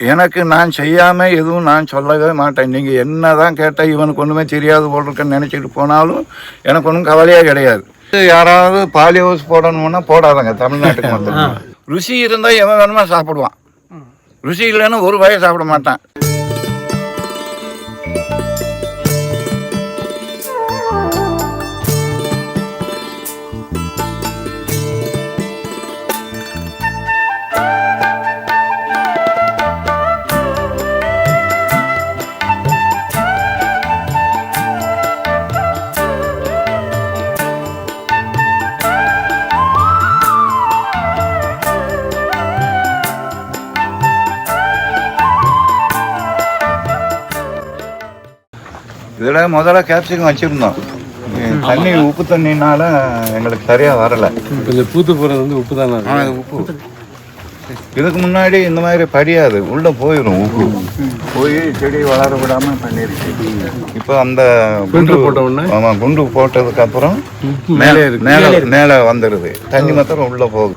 எனக்கு நான் செய்யாமல் எதுவும் நான் சொல்லவே மாட்டேன். நீங்கள் என்ன தான் கேட்டால் இவனுக்கு ஒன்றுமே தெரியாது போல் இருக்குன்னு நினச்சிட்டு போனாலும் எனக்கு ஒன்றும் கவலையே கிடையாது. யாராவது பாலி ஹவுஸ் போடணும்னா போடாதாங்க. தமிழ்நாட்டுக்கு மட்டும் ருசி இருந்தால் எவன் வேணுமா சாப்பிடுவான். ருசி இல்லைன்னா ஒரு வகை சாப்பிட மாட்டான். இதில் முதல்ல கேப்சிகம் வச்சுருந்தோம். தண்ணி உப்பு தண்ணினால எங்களுக்கு சரியாக வரலை. கொஞ்சம் பூத்து போகிறது வந்து உப்பு தானே. அது உப்பு. இதுக்கு முன்னாடி இந்த மாதிரி படியாது, உள்ளே போயிடும். உப்பு போய் செடி வளர விடாமல் பண்ணிருச்சு. இப்போ அந்த குண்டு போட்ட உடனே, ஆமாம், குண்டு போட்டதுக்கப்புறம் மேலே மேலே வந்துடுது. தண்ணி மாத்திரம் உள்ளே போகுது.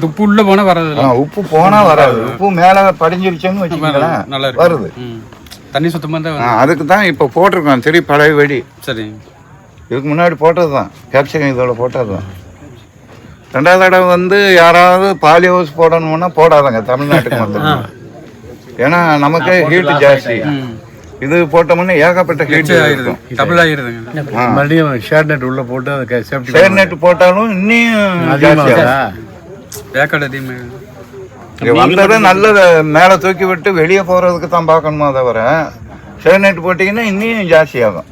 உப்பு உள்ளே போனால் வராது. உப்பு போனால் வராது. உப்பு மேலே படிஞ்சிருச்சுன்னு வச்சுக்கலாம், வருது. தண்ணி சுத்தமாக தான். அதுக்கு தான் இப்போ போட்டிருக்கோம் செடி பழைய வெடி. சரி, இதுக்கு முன்னாடி போட்டது தான் கேப்சிகம். இதோட போட்டது தான். ரெண்டாவது தடவை வந்து யாராவது பாலி ஹவுஸ் போடணும்னா போடாதாங்க. தமிழ்நாட்டுக்கு மட்டும். ஏன்னா நமக்கு ஹீட்டு ஜாஸ்தி. இது போட்டோம்னா ஏகப்பட்ட ஹீட் இருக்கும். டபுள் ஆகிடுதுங்க. மறுபடியும் ஷேர் நெட் உள்ள போட்டு அதுக்கு சேஃப்டி. ஷேர் நெட் போட்டாலும் இன்னும் வேக்காடு அதிகமாக வந்தது நல்லது. மேலே தூக்கி விட்டு வெளியே போகிறதுக்கு தான் பார்க்கணுமா தவிர ஷேர் நெட் போட்டிங்கன்னா இன்னும் ஜாஸ்தியாகும்.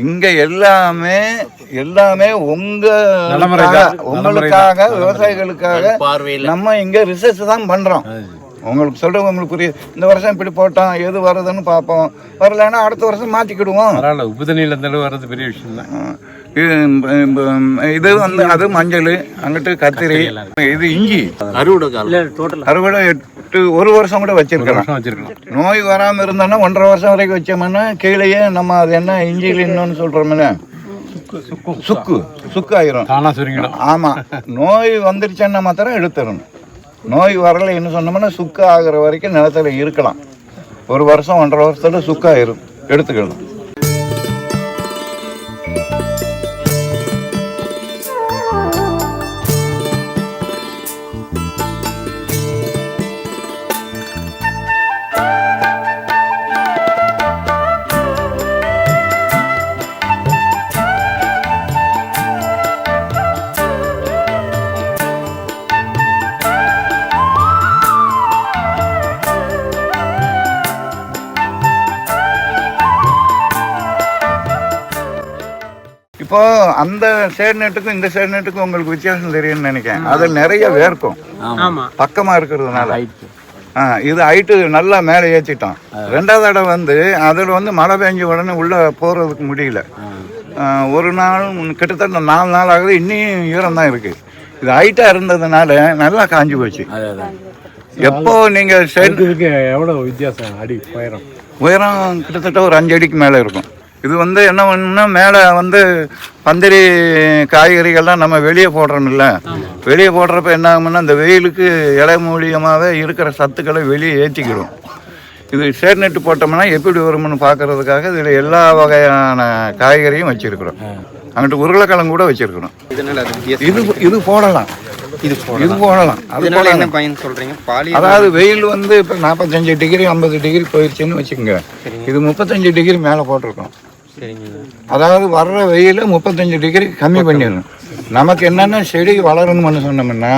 இங்க எல்லாமே உங்களுக்காக விவசாயிகளுக்காக நம்ம இங்க ரிசர்ச் தான் பண்றோம். உங்களுக்கு சொல்றது உங்களுக்கு புரியுது. இந்த வருஷம் இப்படி போட்டோம், எது வருதுன்னு பார்ப்போம். வரலன்னா அடுத்த வருஷம் மாற்றிக்கிடுவோம். உப்பு தண்ணியில் இருந்தாலும் வர்றது பெரிய விஷயம் தான். இது வந்து அது மஞ்சள், அங்கிட்டு கத்திரி, இது இஞ்சி. அறுவடை 1 வருஷம் கூட வச்சிருக்கலாம். நோய் வராமல் இருந்தோன்னா 1.5 வருஷம் வரைக்கும் வச்சோம்னா கீழேயே நம்ம அது என்ன இஞ்சியில் இன்னொன்று சொல்கிறோம்ல, சுக்கு ஆயிரும். ஆமாம், நோய் வந்துருச்சுன்னா மாத்திரம் எடுத்துடணும். நோய் வரலைன்னு சொன்னோம்னா சுக்கு ஆகிற வரைக்கும் நிலத்துல இருக்கலாம். 1 வருஷம் 1.5 வருஷத்துல சுக்காயிரும், எடுத்துக்கலாம். இப்போ அந்த ஷேட் நெட்டுக்கும் இந்த ஷேட் நெட்டுக்கும் உங்களுக்கு வித்தியாசம் தெரியும்னு நினைக்கிறேன். அதில் நிறைய வேர்க்கும் பக்கமாக இருக்கிறதுனால. இது ஹைட்டு நல்லா மேலே ஏற்றிட்டோம். ரெண்டாவது தடவை வந்து அதில் வந்து மழை பெஞ்ச உடனே உள்ளே போகிறதுக்கு முடியல. ஒரு நாள் கிட்டத்தட்ட 4 நாள் ஆகுது, இன்னும் ஈரம் தான் இருக்குது. இது ஹைட்டாக இருந்ததுனால நல்லா காஞ்சி போச்சு. எப்போ நீங்கள் ஷேட்டுக்கு எவ்வளோ வித்தியாசம்? அடி உயரம் கிட்டத்தட்ட ஒரு 5 அடிக்கு மேலே இருக்கும். இது வந்து என்ன பண்ணுன்னா, மேலே வந்து பந்தரி காய்கறிகள்லாம் நம்ம வெளியே போடுறோம்ல, வெளியே போடுறப்ப என்ன ஆகும்னா இந்த வெயிலுக்கு இலை மூலியமாகவே இருக்கிற சத்துக்களை வெளியே ஏற்றிக்கிடும். இது ஷேட் நெட்டு போட்டோம்னா எப்படி வரும்னு பார்க்கறதுக்காக இதில் எல்லா வகையான காய்கறியும் வச்சுருக்குறோம். அங்கிட்டு உருளைக்கிழங்கு கூட வச்சுருக்குறோம். இது போடலாம். இது போடலாம். என்ன பயன் சொல்றீங்க? அதாவது வெயில் வந்து இப்போ 45 டிகிரி 50 டிகிரி போயிடுச்சுன்னு வச்சுக்கோங்க. இது 35 டிகிரி மேலே போட்டிருக்கோம். அதாவது வர்ற வெயில 35 டிகிரி கம்மி பண்ணிடணும். நமக்கு என்னென்ன செடி வளரணும்னு சொன்னோம்னா,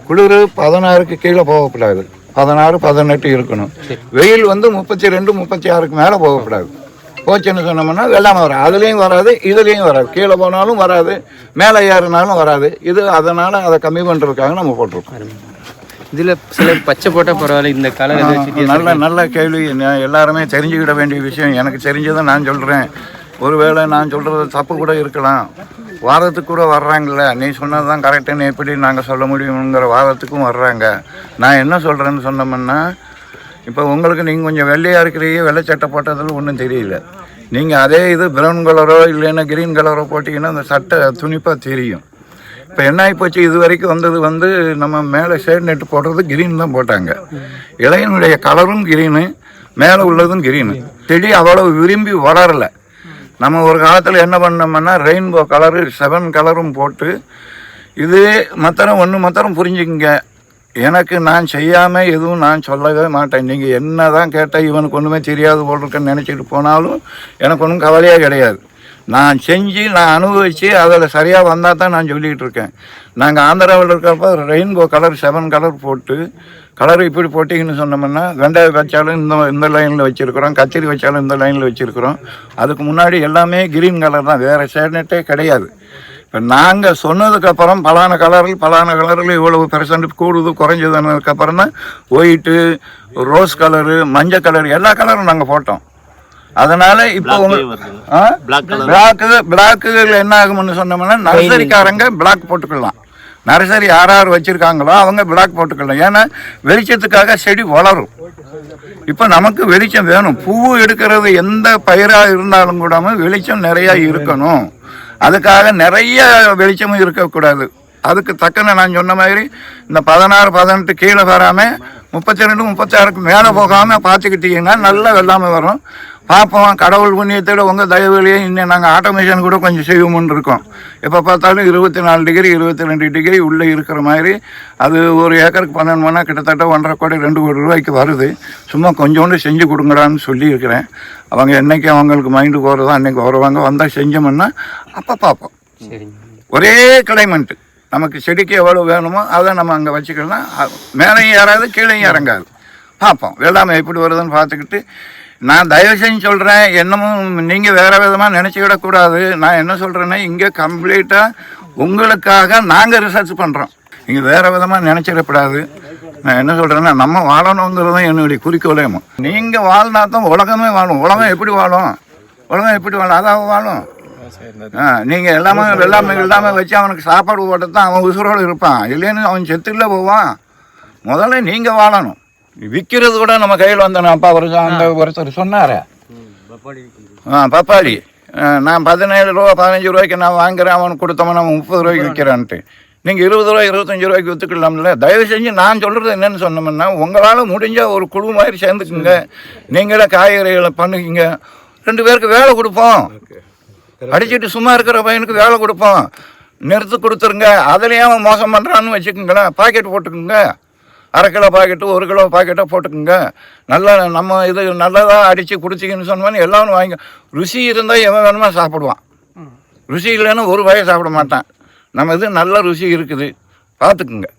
குளிர் 16க்கு கீழே போகக்கூடாது, 16 18 இருக்கணும். வெயில் வந்து 32 36க்கு மேலே போகக்கூடாது. போச்சுன்னு சொன்னோம்னா வெள்ளாமை வராது. அதுலேயும் வராது, இதுலேயும் வராது. கீழே போனாலும் வராது, மேலே ஏறினாலும் வராது. இது அதனால் அதை கம்மி பண்ணுறதுக்காக நம்ம போட்டிருக்கோம். இதில் சில பச்சை போட்டால் பரவாயில்ல, இந்த கலர் நல்ல கேள்வி. எல்லாருமே தெரிஞ்சுக்கிட வேண்டிய விஷயம். எனக்கு தெரிஞ்சதை நான் சொல்கிறேன். ஒருவேளை நான் சொல்கிறது தப்பு கூட இருக்கலாம். வாதத்துக்கு கூட வர்றாங்கல்ல, நீ சொன்னது தான் கரெக்டுன்னு எப்படி நாங்கள் சொல்ல முடியுங்கிற வாதத்துக்கும் வர்றாங்க. நான் என்ன சொல்கிறேன்னு சொன்னோம்னா, இப்போ உங்களுக்கு நீங்கள் கொஞ்சம் வெள்ளையாக இருக்கிறீங்க, வெள்ளை சட்டை போட்டதில் ஒன்றும் தெரியல. நீங்கள் அதே இது ப்ரௌன் கலரோ இல்லைன்னா க்ரீன் கலரோ போட்டிங்கன்னா அந்த சட்டை துணிப்பாக தெரியும். இப்போ என்ன ஆகிப்போச்சு, இது வரைக்கும் வந்தது நம்ம மேலே ஷேட் நெட்டு போடுறது கிரீன் தான் போட்டாங்க. இலையினுடைய கலரும் கிரீனு, மேலே உள்ளதும் கிரீனு. செடி அவ்வளோ விரும்பி வளரலை. நம்ம ஒரு காலத்தில் என்ன பண்ணோம்னா ரெயின்போ கலரு 7 கலரும் போட்டு, இது மாத்திரம் புரிஞ்சுக்குங்க. எனக்கு நான் செய்யாமல் எதுவும் நான் சொல்லவே மாட்டேன். நீங்கள் என்ன தான் கேட்டால் இவனுக்கு ஒன்றுமே தெரியாது போல் இருக்குன்னு நினச்சிட்டு போனாலும் எனக்கு ஒன்றும் கவலையாக கிடையாது. நான் செஞ்சு நான் அனுபவித்து அதில் சரியாக வந்தால் தான் நான் சொல்லிகிட்டு இருக்கேன். நாங்கள் ஆந்திராவில் இருக்கிறப்ப ரெயின்போ கலர் 7 கலர் போட்டு, கலர் இப்படி போட்டிங்கன்னு சொன்னோம்னா, வெங்காயம் வச்சாலும் இந்த லைனில் வச்சுருக்குறோம், கத்திரி வச்சாலும் இந்த லைனில் வச்சுருக்குறோம். அதுக்கு முன்னாடி எல்லாமே கிரீன் கலர் தான், வேறு ஷேட்நெட்டே கிடையாது. இப்போ நாங்கள் சொன்னதுக்கப்புறம் பலான கலரில் இவ்வளவு பெர்சன்ட் கூடுது குறைஞ்சதுன்னதுக்கப்புறம் தான் ஒயிட்டு, ரோஸ் கலரு, மஞ்சள் கலர் எல்லா கலரும் நாங்கள் போட்டோம். அதனால இப்போ பிளாக்குகள் என்ன ஆகும்னு சொன்னோம்னா, நர்சரிக்காரங்க பிளாக் போட்டுக்கலாம். நர்சரி யார் வச்சுருக்காங்களோ அவங்க பிளாக் போட்டுக்கலாம். ஏன்னா வெளிச்சத்துக்காக செடி வளரும். இப்போ நமக்கு வெளிச்சம் வேணும். பூ எடுக்கிறது எந்த பயிராக இருந்தாலும் கூட வெளிச்சம் நிறையா இருக்கணும். அதுக்காக நிறைய வெளிச்சமும் இருக்கக்கூடாது. அதுக்கு தக்கன நான் சொன்ன மாதிரி இந்த 16, 18 கீழே வராமல் 32, 36க்கு மேலே போகாமல் பார்த்துக்கிட்டீங்கன்னா நல்லா வெள்ளாமை வரும். பார்ப்போம். கடவுள் புண்ணியத்தோட உங்கள் தயவுலையே இன்னும் நாங்கள் ஆட்டோமேஷன் கூட கொஞ்சம் செய்வோம்னு இருக்கோம். எப்போ பார்த்தாலும் 24 டிகிரி 22 டிகிரி உள்ளே இருக்கிற மாதிரி. அது ஒரு ஏக்கருக்கு பண்ணணும்னா கிட்டத்தட்ட 1.5 கோடி 2 கோடி ரூபாய்க்கு வருது. சும்மா கொஞ்சோண்டு செஞ்சு கொடுங்கடான்னு சொல்லியிருக்கிறேன். அவங்க என்றைக்கு அவங்களுக்கு மைண்டு போகிறதோ அன்றைக்கி வருவாங்க. வந்தால் செஞ்சோம்னா அப்போ பார்ப்போம். ஒரே கிளைமெண்ட்டு நமக்கு செடிக்கு எவ்வளோ வேணுமோ அதை நம்ம அங்கே வச்சுக்கலாம். மேலேயும் ஏறாது, கீழேயும் இறங்காது. பார்ப்போம் வெள்ளாமை எப்படி வருதுன்னு பார்த்துக்கிட்டு. நான் தயவு செஞ்சு சொல்கிறேன், என்னமும் நீங்கள் வேறு விதமாக நினச்சிக்கிடக்கூடாது. நான் என்ன சொல்கிறேன்னா, இங்கே கம்ப்ளீட்டாக உங்களுக்காக நாங்கள் ரிசர்ச் பண்ணுறோம். நீங்கள் வேறு விதமாக நினச்சிடக்கூடாது. நான் என்ன சொல்கிறேன்னா, நம்ம வாழணுங்கிறது தான் என்னுடைய குறிக்கோளேமோ. நீங்கள் வாழ்னா தான் உலகமே வாழும். உலகம் எப்படி வாழும்? அதான் வாழும். நீங்கள் எல்லாமே வச்சு அவனுக்கு சாப்பாடு போட்டு தான் அவன் உசுரோடு இருப்பான். இல்லைன்னு அவன் செத்துல போவான். முதல்ல நீங்கள் வாழணும். விற்கிறது கூட நம்ம கையில் வந்தோம். அப்பா ஒருத்தர் சொன்னார், பப்பாளி நான் 17 ரூபா 15 ரூபாய்க்கு நான் வாங்குறேன், அவனுக்கு கொடுத்தவன் அவன் 30 ரூபாய்க்கு விற்கிறான்ட்டு. நீங்கள் 20 ரூபா 25 ரூபாய்க்கு விற்றுக்கலாம்ல. தயவு செஞ்சு நான் சொல்கிறது என்னென்னு சொன்னோம்னா, உங்களால் முடிஞ்சால் ஒரு குழு மாதிரி சேர்ந்துக்குங்க. நீங்களே காய்கறிகளை பண்ணுவீங்க. 2 பேருக்கு வேலை கொடுப்போம். அடிச்சுட்டு சும்மா இருக்கிற பையனுக்கு வேலை கொடுப்போம். நிறுத்து கொடுத்துருங்க. அதுலேயே அவன் மோசம் பண்ணுறான்னு வச்சுக்கோங்களேன். பாக்கெட் போட்டுக்குங்க. 1/2 கிலோ பாக்கெட்டு 1 கிலோ பாக்கெட்டாக போட்டுக்குங்க. நல்லா நம்ம இது நல்லதாக அடித்து குடிச்சிங்கன்னு சொன்னோன்னு எல்லாரும் வாங்கி. ருசி இருந்தால் எவன் வேணுமா சாப்பிடுவான். ருசி இல்லைன்னு ஒரு வாயை சாப்பிட மாட்டான். நம்ம இது நல்ல ருசி இருக்குது, பார்த்துக்குங்க.